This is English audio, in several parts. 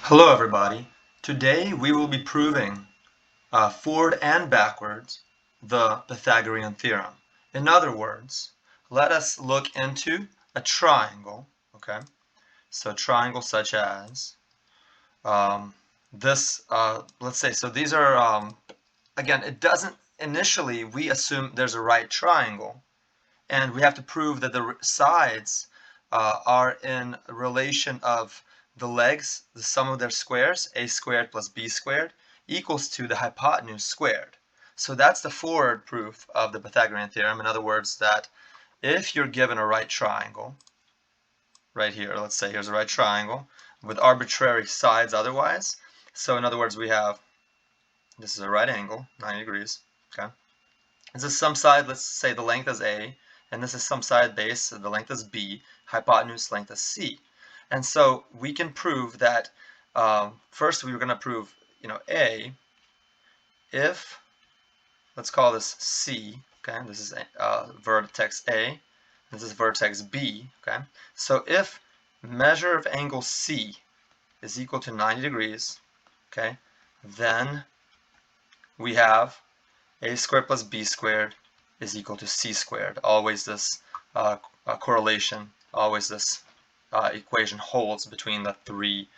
Hello everybody. Today we will be proving forward and backwards the Pythagorean Theorem. In other words, let us look into a triangle, okay? So a triangle such as this, let's say, so these are, again, it doesn't, initially we assume there's a right triangle, and we have to prove that the sides are in relation of the legs, the sum of their squares, a squared plus b squared, equals to the hypotenuse squared. So that's the forward proof of the Pythagorean theorem. In other words, that if you're given a right triangle, right here, let's say here's a right triangle, with arbitrary sides otherwise, so in other words we have, this is a right angle, 90 degrees, okay? This is some side, let's say the length is A, and this is some side base, so the length is B, hypotenuse length is C. And so we can prove that, first we were going to prove, A, if, let's call this C, okay, this is vertex A, this is vertex B, okay, so if measure of angle C is equal to 90 degrees, okay, then we have a squared plus b squared is equal to c squared. Always this correlation, always this equation holds between the three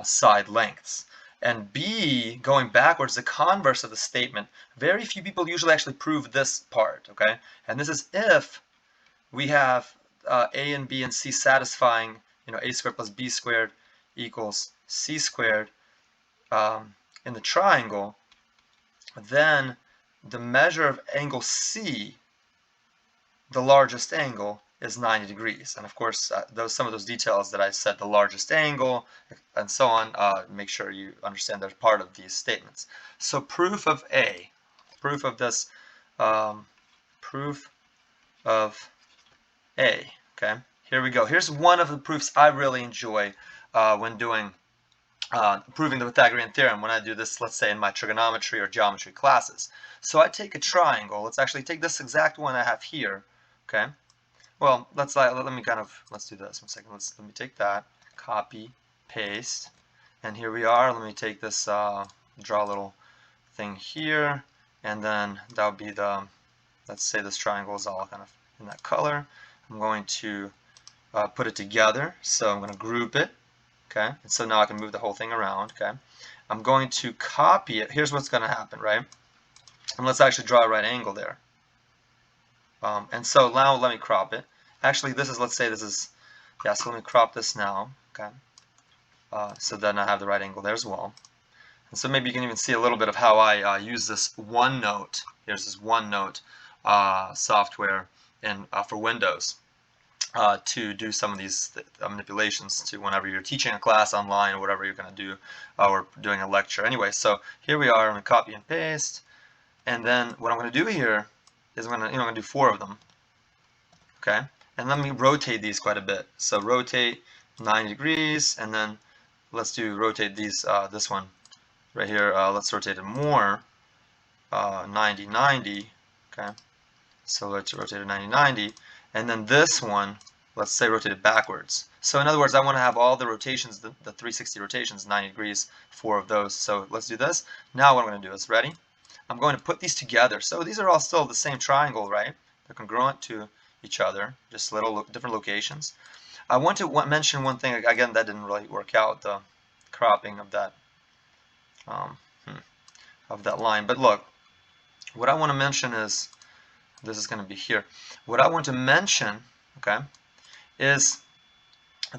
side lengths. And b, going backwards, the converse of the statement. Very few people usually actually prove this part, okay? And this is if we have a and b and c satisfying, a squared plus b squared equals c squared in the triangle, then the measure of angle C, the largest angle, is 90 degrees. And of course, some of those details that I said, the largest angle, and so on, make sure you understand they're part of these statements. So proof of A, proof of this, proof of A, okay? Here we go. Here's one of the proofs I really enjoy when doing proving the Pythagorean theorem when I do this, let's say, in my trigonometry or geometry classes. So I take a triangle. Let's actually take this exact one I have here. Okay. Well, let's do this. 1 second. Let me take that, copy, paste, and here we are. Let me take this, draw a little thing here, and then that would be the, let's say this triangle is all kind of in that color. I'm going to put it together. So I'm going to group it. Okay, and so now I can move the whole thing around. Okay, I'm going to copy it. Here's what's going to happen, right? And let's actually draw a right angle there. And so now let me crop it. Actually, this is, let's say this is, yeah, so let me crop this now. Okay, so then I have the right angle there as well. And so maybe you can even see a little bit of how I use this OneNote. Here's this OneNote software for Windows. To do some of these manipulations to whenever you're teaching a class online or whatever you're going to do or doing a lecture. Anyway, so here we are. I'm going to copy and paste, and then what I'm going to do here is I'm going to do 4 of them. Okay, and let me rotate these quite a bit. So rotate 90 degrees, and then let's rotate these. This one right here. Let's rotate it more. 90 90. Okay, so let's rotate it 90 90. And then this one, let's say rotate it backwards. So in other words, I want to have all the rotations, the 360 rotations, 90 degrees, 4 of those. So let's do this. Now what I'm going to do is, ready? I'm going to put these together. So these are all still the same triangle, right? They're congruent to each other, just little different locations. I want to mention one thing, again, that didn't really work out, the cropping of that, line. But look, what I want to mention is, this is going to be here. What I want to mention, okay, is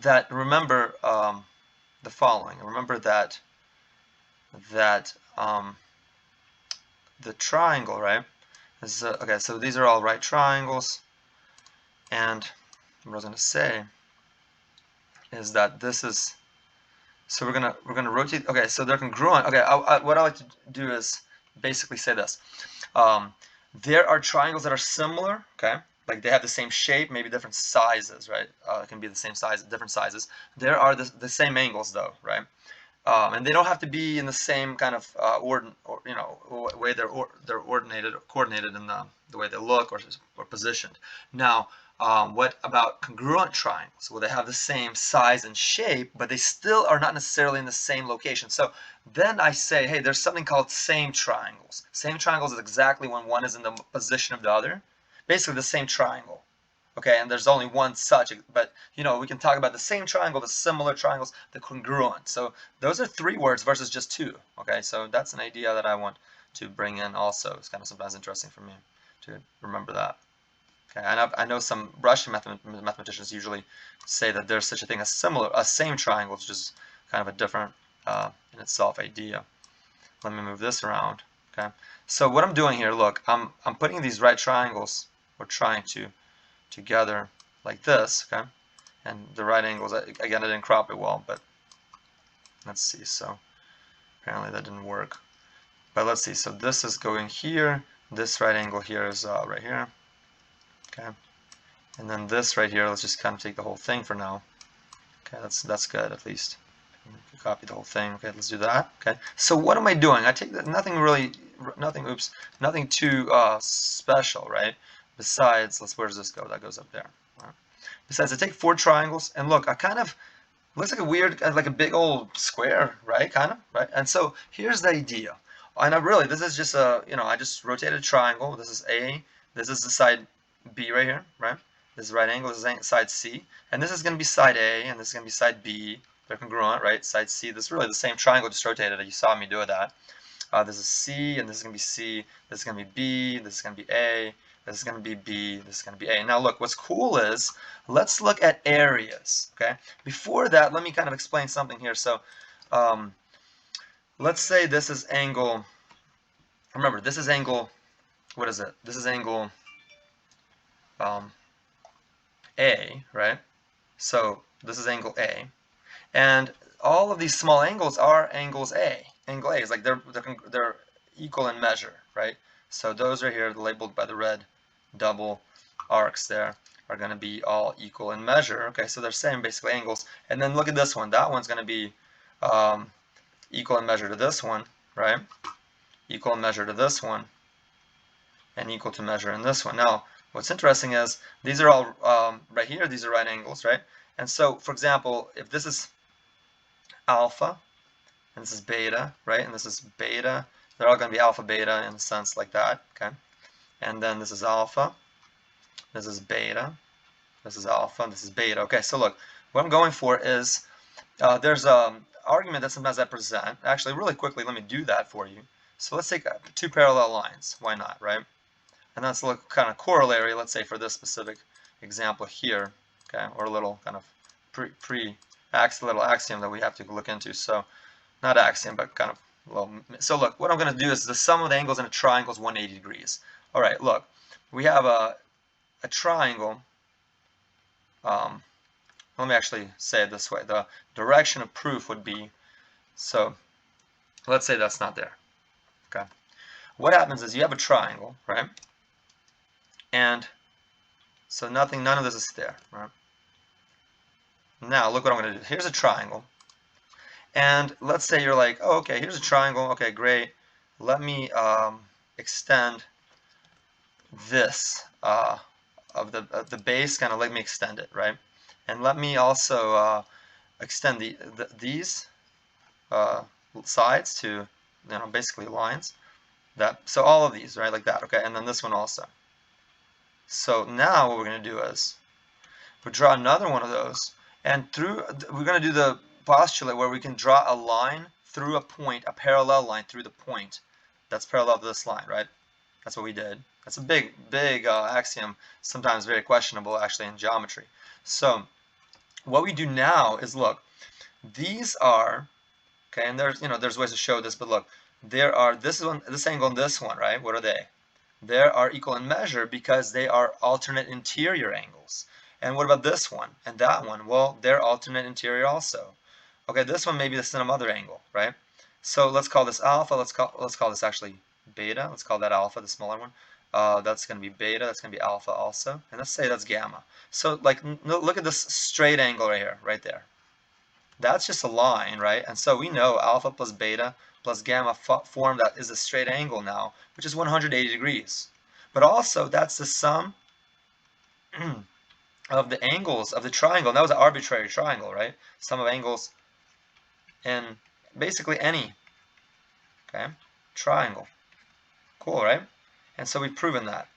that remember the following. Remember that the triangle, right? This is okay. So these are all right triangles, and what I was going to say is that this is. So we're gonna rotate. Okay, so they're congruent. Okay, what I like to do is basically say this. There are triangles that are similar, okay? Like they have the same shape, maybe different sizes, right? It can be the same size, different sizes. There are the same angles though, right? And they don't have to be in the same kind of way they're coordinated in the way they look or positioned. Now, What about congruent triangles? Well, they have the same size and shape, but they still are not necessarily in the same location. So then I say, hey, there's something called same triangles. Same triangles is exactly when one is in the position of the other. Basically the same triangle. Okay, and there's only one such, but you know, we can talk about the same triangle, the similar triangles, the congruent. So those are 3 words versus just 2. Okay, so that's an idea that I want to bring in also. It's kind of sometimes interesting for me to remember that. Okay, and I know some Russian mathematicians usually say that there's such a thing as same triangles, which is kind of a different in itself idea. Let me move this around. Okay, so what I'm doing here, look, I'm putting these right triangles, or trying to, together like this, okay? And the right angles, again, I didn't crop it well, but let's see. So apparently that didn't work. But let's see. So this is going here. This right angle here is right here. Okay. And then this right here, let's just kind of take the whole thing for now. Okay, that's good at least. Copy the whole thing. Okay, let's do that. Okay. So what am I doing? I take that, nothing too special, right? Besides, where does this go? That goes up there. Right. Besides, I take 4 triangles, and look, I kind of, looks like a weird, like a big old square, right? Kind of, right? And so here's the idea. And this is just a, I just rotated a triangle. This is A. This is the side B right here, right? This is right angle. This is side C. And this is going to be side A, and this is going to be side B. They're congruent, right? Side C. This is really the same triangle, just rotated. You saw me do that. This is C, and this is going to be C. This is going to be B. This is going to be A. This is going to be B. This is going to be A. Now look, what's cool is, let's look at areas, okay? Before that, let me kind of explain something here. So let's say this is angle, remember, this is angle, what is it? This is angle A, right? So this is angle A. And all of these small angles are angles A. Angle A is like they're equal in measure, right? So those are here labeled by the red double arcs there are going to be all equal in measure. Okay, so they're same basically angles. And then look at this one. That one's going to be equal in measure to this one, right? Equal in measure to this one, and equal to measure in this one. Now, what's interesting is these are all right here. These are right angles, right? And so, for example, if this is alpha, and this is beta, right? And this is beta. They're all going to be alpha, beta in a sense like that, okay? And then this is alpha, this is beta, this is alpha, this is beta. Okay, so look, what I'm going for is, there's an argument that sometimes I present. Actually, really quickly, let me do that for you. So let's take 2 parallel lines. Why not, right? And let's look kind of corollary, let's say, for this specific example here, okay? Or a little kind of little axiom that we have to look into. So, not axiom, but kind of little. So look, what I'm going to do is the sum of the angles in a triangle is 180 degrees. All right, look, we have a triangle. Let me actually say it this way. The direction of proof would be, so let's say that's not there. Okay. What happens is you have a triangle, right? And so none of this is there, right? Now look what I'm going to do. Here's a triangle. And let's say you're like, oh, okay, here's a triangle. Okay, great. Let me extend this of the base, kind of let me extend it, right? And let me also extend these sides to, basically lines. So all of these, right, like that, okay? And then this one also. So now what we're going to do is we draw another one of those, and we're going to do the postulate where we can draw a line through a point, a parallel line through the point that's parallel to this line, right? That's what we did. That's a big axiom, sometimes very questionable actually in geometry. So what we do now is, look, these are, okay, and there's ways to show this, but look, there are this angle and this one, right? What are they? They are equal in measure because they are alternate interior angles. And what about this one and that one? Well, they're alternate interior also. Okay, this one may be some other angle, right? So let's call this alpha. Let's call this actually beta. Let's call that alpha, the smaller one. That's going to be beta. That's going to be alpha also. And let's say that's gamma. So like, look at this straight angle right here, right there. That's just a line, right? And so we know alpha plus beta plus gamma form that is a straight angle now, which is 180 degrees. But also that's the sum of the angles of the triangle. And that was an arbitrary triangle, right? Sum of angles in basically any, okay, triangle. Cool, right? And so we've proven that.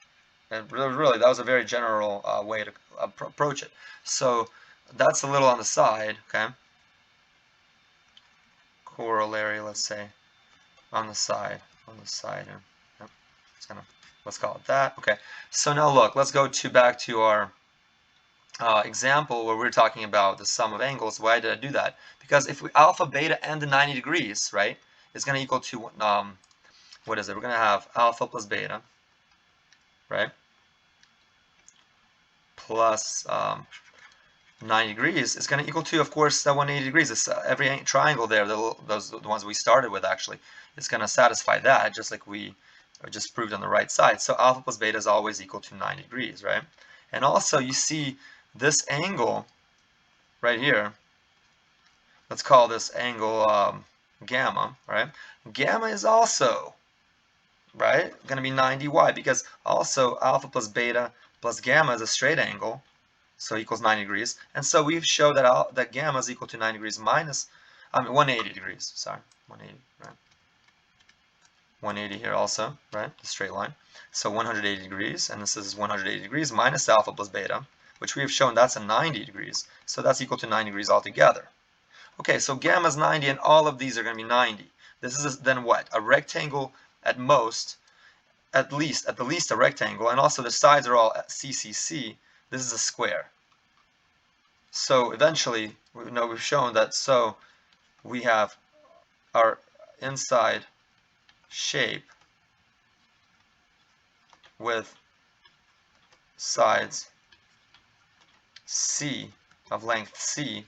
And really, that was a very general way to approach it. So that's a little on the side, okay? Corollary, let's say, on the side here. Yep. Let's call it that. Okay. So now look, let's go back to our example where we're talking about the sum of angles. Why did I do that? Because if we alpha, beta, and the 90 degrees, right, is going to equal to what is it? We're going to have alpha plus beta, right, plus 90 degrees is going to equal to, of course, that 180 degrees. It's, every triangle there, those the ones we started with actually, is going to satisfy that, just like we just proved on the right side. So alpha plus beta is always equal to 90 degrees, right? And also you see this angle right here. Let's call this angle gamma, right? Gamma is also, right, going to be 90. Why? Because also alpha plus beta plus gamma is a straight angle, so equals 90 degrees. And so we've showed that that gamma is equal to 90 degrees minus, 180 degrees. Sorry, 180, right? 180 here also, right? The straight line. So 180 degrees, and this is 180 degrees minus alpha plus beta, which we have shown that's a 90 degrees. So that's equal to 90 degrees altogether. Okay, so gamma is 90, and all of these are going to be 90. This is then what? A rectangle at most, at the least a rectangle, and also the sides are all CCC. This is a square. So eventually, we've shown that, so we have our inside shape with sides C of length C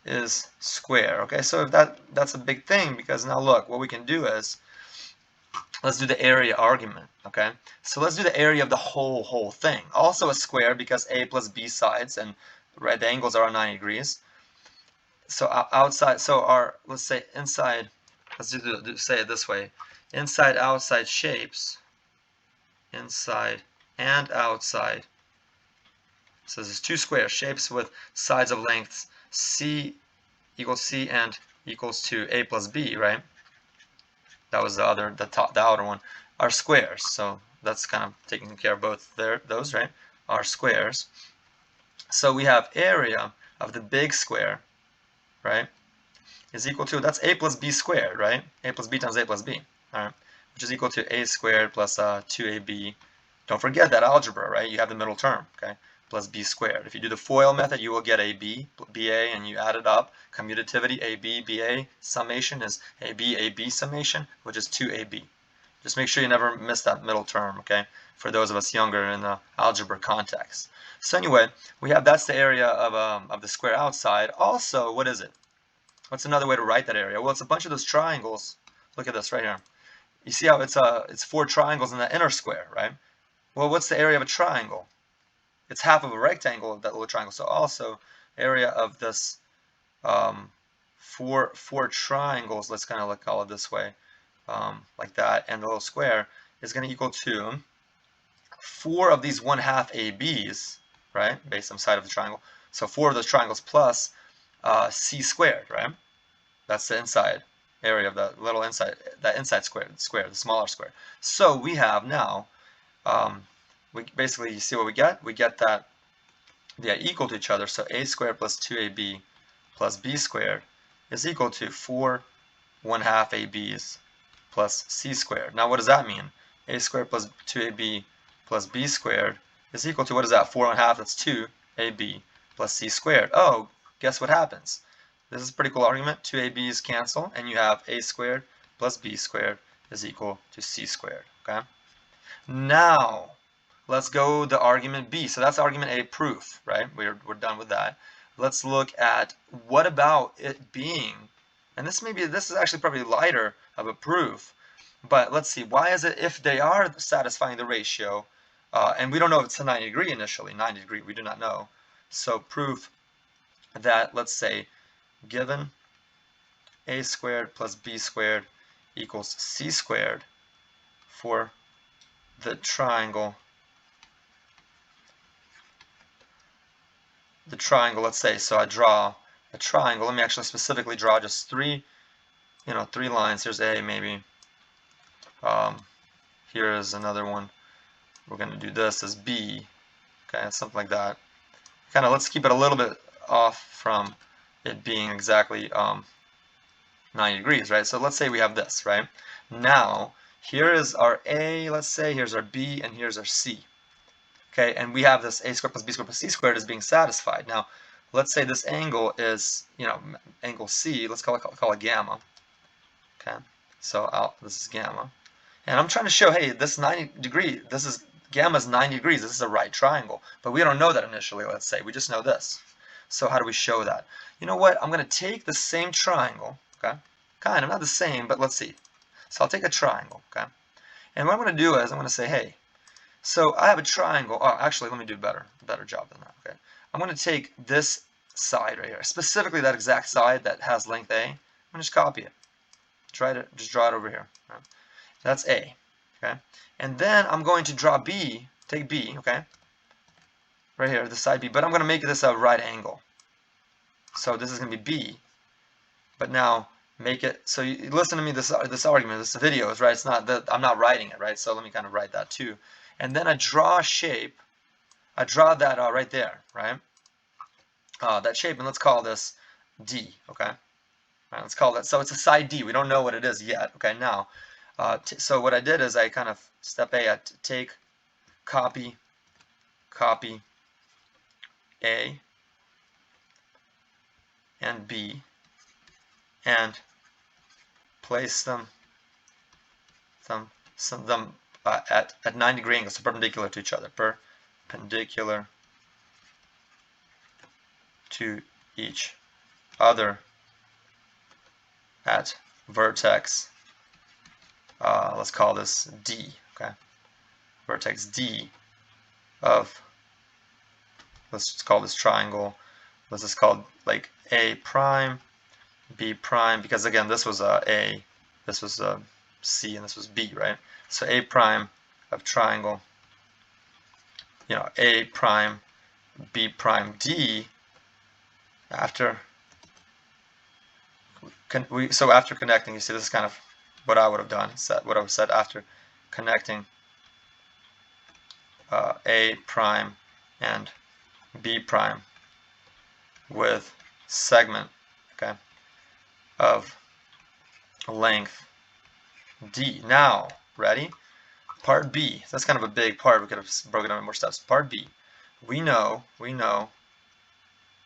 is square. Okay, so if that's a big thing, because now look, what we can do is, let's do the area argument. Okay, so let's do the area of the whole thing. Also a square, because a plus b sides, and right, the angles are 90 degrees. So outside, so our, let's say inside, let's say it this way, inside outside shapes, inside and outside. So this is two square shapes with sides of lengths c equals c and equals to a plus b, right? That was the outer one, are squares. So that's kind of taking care of both those, right? Are squares. So we have area of the big square, right, is equal to, that's a plus b squared, right? A plus b times a plus b, all right, which is equal to a squared plus 2ab. Don't forget that algebra, right? You have the middle term, okay, plus b squared. If you do the FOIL method, you will get ab, ba, and you add it up. Commutativity, ab, ba, summation is ab summation, which is 2ab. Just make sure you never miss that middle term, okay, for those of us younger in the algebra context. So anyway, that's the area of the square outside. Also, what is it? What's another way to write that area? Well, it's a bunch of those triangles. Look at this right here. You see how it's four triangles in the inner square, right? Well, what's the area of a triangle? It's half of a rectangle of that little triangle. So also, area of this four triangles, let's kind of call it this way, like that, and the little square is going to equal to 4 of these 1/2 ABs, right, based on the side of the triangle. So 4 of those triangles plus c squared, right? That's the inside area of the little inside, that inside square, the smaller square. So we have now, we basically, you see what we get? We get that they are equal to each other. So a squared plus 2ab plus b squared is equal to 4 1/2 ab's plus c squared. Now what does that mean? A squared plus 2ab plus b squared is equal to, what is that? 4 1/2, that's 2ab plus c squared. Oh, guess what happens? This is a pretty cool argument. 2ab's cancel, and you have a squared plus b squared is equal to c squared. Okay. Now, let's go to argument B. So that's argument A, proof, right? We're done with that. Let's look at, what about it being, and this is actually probably lighter of a proof, but let's see, why is it, if they are satisfying the ratio, and we don't know if it's a 90 degree initially, 90 degree, we do not know. So proof that, let's say, given a squared plus b squared equals c squared for the triangle, let's say, so I draw a triangle. Let me actually specifically draw just three lines. Here's A, maybe. Here is another one. We're going to do this as B. Okay, something like that. Kind of, let's keep it a little bit off from it being exactly 90 degrees, right? So let's say we have this, right? Now, here is our A, let's say, here's our B, and here's our C. Okay, and we have this A squared plus B squared plus C squared is being satisfied. Now, let's say this angle is, angle C, let's call it gamma. Okay, so this is gamma. And I'm trying to show, hey, this 90 degree, gamma is 90 degrees, this is a right triangle. But we don't know that initially, let's say, we just know this. So how do we show that? You know what, I'm going to take the same triangle, okay? Kind of, not the same, but let's see. So I'll take a triangle, okay? And what I'm going to do is I'm going to say, hey, so I have a triangle. Oh, actually, let me do a better job than that, okay? I'm going to take this side right here, specifically that exact side that has length A. I'm going to just copy it. Just draw it over here. Right? That's A, okay? And then I'm going to draw B, take B, okay? Right here, the side B, but I'm going to make this a right angle. So this is going to be B, but now make it, so you listen to me, this argument, this video is, right? It's not that I'm not writing it, right? So let me kind of write that too. And then I draw a shape, I draw that right there, right? That shape, and let's call this D, okay? All right, let's call that, so it's a side D, we don't know what it is yet, okay? Now, so what I did is I kind of, step A, I take, copy A and B and place them at 90-degree angles, so perpendicular to each other, perpendicular to each other at vertex, let's call this D, okay? Vertex D of, let's just call this triangle, let's just call like A prime, B prime, because again this was A, this was C, and this was B, right? So A prime of triangle, A prime, B prime, D, after connecting, you see this is kind of what I would have done, what I would have said after connecting A prime and B prime with segment, okay, of length D. Now, ready? Part B. That's kind of a big part. We could have broken down into more steps. Part B. We know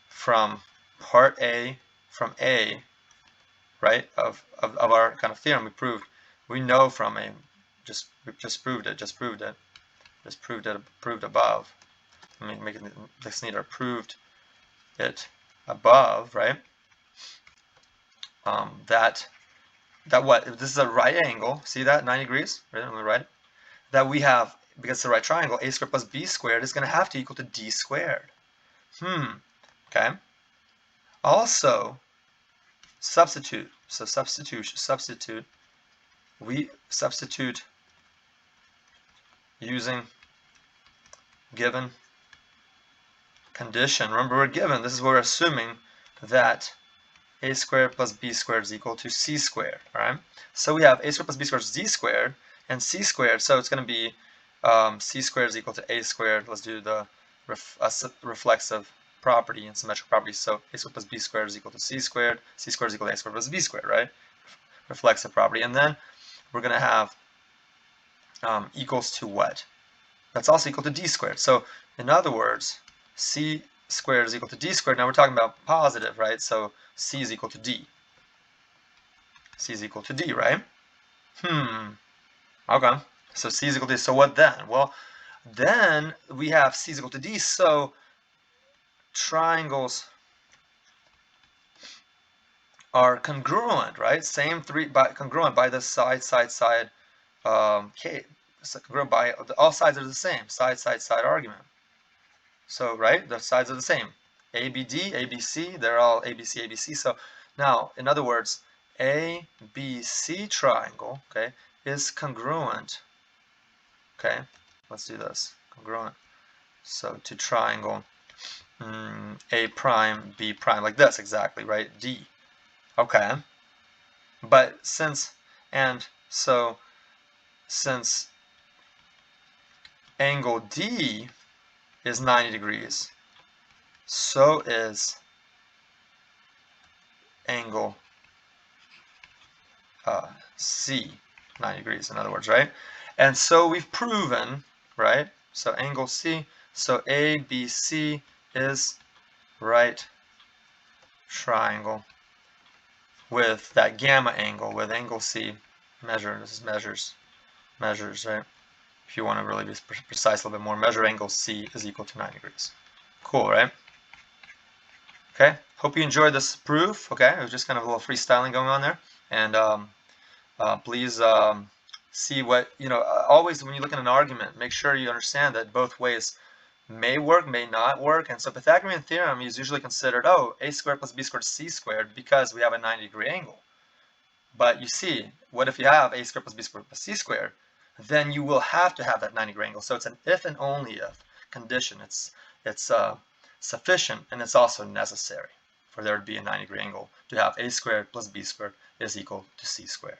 from part A, right, of our kind of theorem we know from a, proved above. Let me make this neater. Proved it above, right? That what? If this is a right angle, see that, 90 degrees, right on the right, that we have, because it's a right triangle, A squared plus B squared is going to have to equal to D squared. Okay. Also, substitute. So we substitute using given condition. Remember, we're given, this is what we're assuming, that A squared plus B squared is equal to C squared, all right? So we have A squared plus B squared is D squared, and C squared, so it's going to be C squared is equal to A squared. Let's do the reflexive property and symmetric property. So A squared plus B squared is equal to C squared is equal to A squared plus B squared, right? Reflexive property. And then we're going to have equals to what? That's also equal to D squared. So in other words, C squared is equal to D squared. Now we're talking about positive, right? So C is equal to D. C is equal to D, right? Okay. So C is equal to D. So what then? Well, then we have C is equal to D. So triangles are congruent, right? Same congruent by the side, K. So congruent by all sides are the same. Side argument. So, right, the sides are the same. ABD, ABC, they're all ABC, ABC. So now, in other words, ABC triangle, okay, is congruent Okay, let's do this. Congruent. So to triangle A prime, B prime, like this exactly, right? D. Okay. But since angle D is 90 degrees, so is angle C 90 degrees, in other words, right? And so we've proven, right? So angle C, so ABC is right triangle with that gamma angle, with angle C measure. This is measures, right? If you want to really be precise a little bit more, measure angle C is equal to 90 degrees. Cool, right? Okay, hope you enjoyed this proof. Okay, it was just kind of a little freestyling going on there. And please see what, always when you look at an argument, make sure you understand that both ways may work, may not work. And so Pythagorean theorem is usually considered, oh, a squared plus b squared is c squared because we have a 90-degree angle. But you see, what if you have a squared plus b squared plus c squared? Then you will have to have that 90-degree angle. So it's an if and only if condition. It's sufficient, and it's also necessary for there to be a 90-degree angle to have a squared plus b squared is equal to c squared.